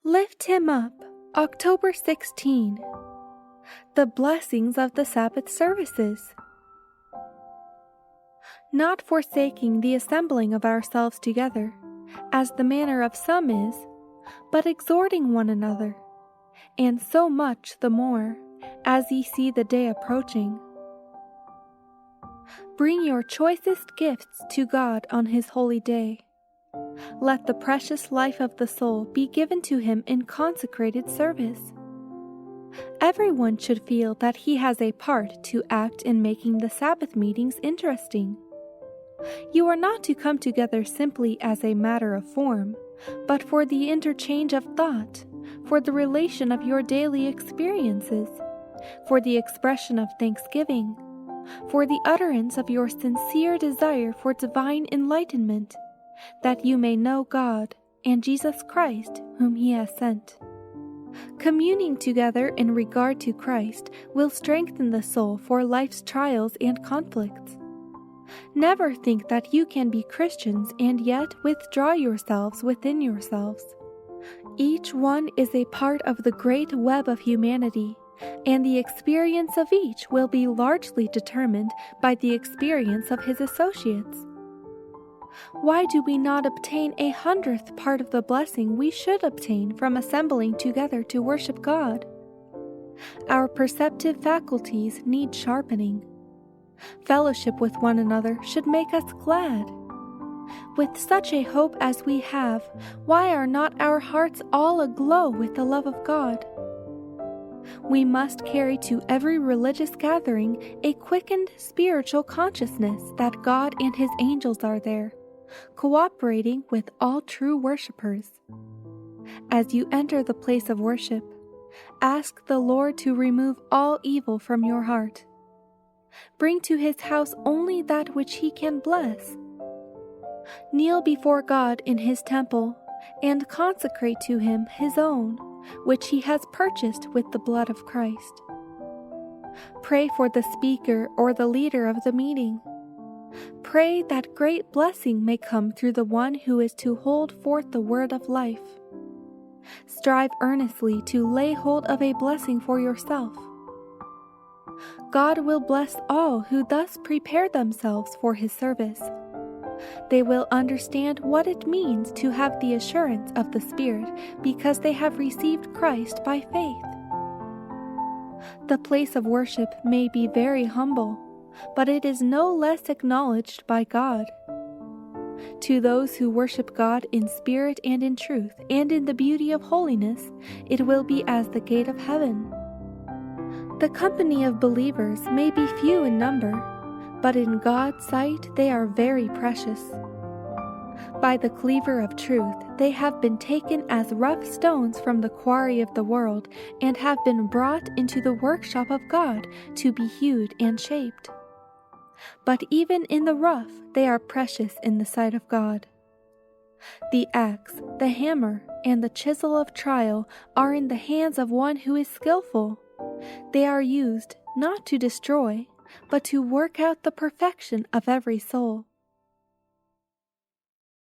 Lift him up, October 16. The blessings of the Sabbath services. Not forsaking the assembling of ourselves together, as the manner of some is, but exhorting one another, and so much the more, as ye see the day approaching. Bring your choicest gifts to God on his holy day. Let the precious life of the soul be given to him in consecrated service. Everyone should feel that he has a part to act in making the Sabbath meetings interesting. You are not to come together simply as a matter of form, but for the interchange of thought, for the relation of your daily experiences, for the expression of thanksgiving, for the utterance of your sincere desire for divine enlightenment, that you may know God and Jesus Christ whom he has sent. Communing together in regard to Christ will strengthen the soul for life's trials and conflicts. Never think that you can be Christians and yet withdraw yourselves within yourselves. Each one is a part of the great web of humanity, and the experience of each will be largely determined by the experience of his associates. Why do we not obtain 100th part of the blessing we should obtain from assembling together to worship God? Our perceptive faculties need sharpening. Fellowship with one another should make us glad. With such a hope as we have, why are not our hearts all aglow with the love of God? We must carry to every religious gathering a quickened spiritual consciousness that God and his angels are there, cooperating with all true worshipers. As you enter the place of worship, ask the Lord to remove all evil from your heart. Bring to his house only that which he can bless. Kneel before God in his temple and consecrate to him his own, which he has purchased with the blood of Christ. Pray for the speaker or the leader of the meeting. Pray that great blessing may come through the one who is to hold forth the word of life. Strive earnestly to lay hold of a blessing for yourself. God will bless all who thus prepare themselves for his service. They will understand what it means to have the assurance of the Spirit because they have received Christ by faith. The place of worship may be very humble, but it is no less acknowledged by God. To those who worship God in spirit and in truth and in the beauty of holiness, it will be as the gate of heaven. The company of believers may be few in number, but in God's sight they are very precious. By the cleaver of truth they have been taken as rough stones from the quarry of the world and have been brought into the workshop of God to be hewed and shaped. But even in the rough they are precious in the sight of God. The axe, the hammer, and the chisel of trial are in the hands of one who is skillful. They are used not to destroy, but to work out the perfection of every soul.